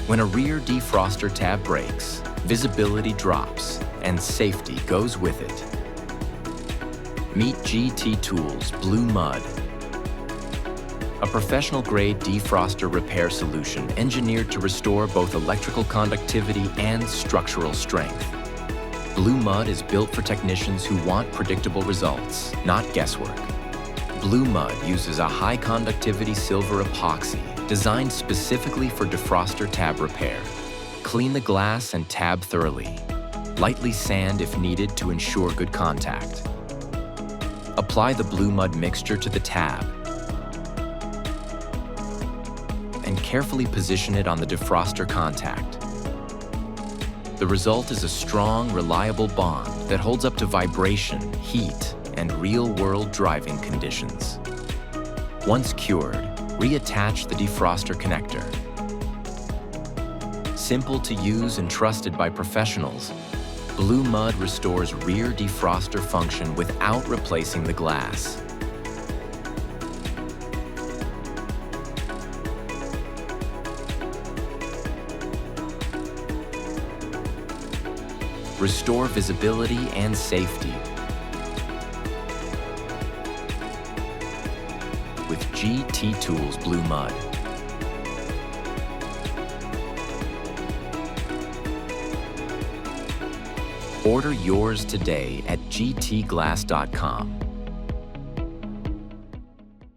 When a rear defroster tab breaks, visibility drops and safety goes with it. Meet GT Tools Blue Mud, a professional-grade defroster repair solution engineered to restore both electrical conductivity and structural strength. Blue Mud is built for technicians who want predictable results, not guesswork. Blue Mud uses a high-conductivity silver epoxy designed specifically for defroster tab repair. Clean the glass and tab thoroughly. Lightly sand if needed to ensure good contact. Apply the Blue Mud mixture to the tab and carefully position it on the defroster contact. The result is a strong, reliable bond that holds up to vibration, heat, and real-world driving conditions. Once cured, reattach the defroster connector. Simple to use and trusted by professionals, Blue Mud restores rear defroster function without replacing the glass. Restore visibility and safety with GT Tools Blue Mud. Order yours today at gtglass.com.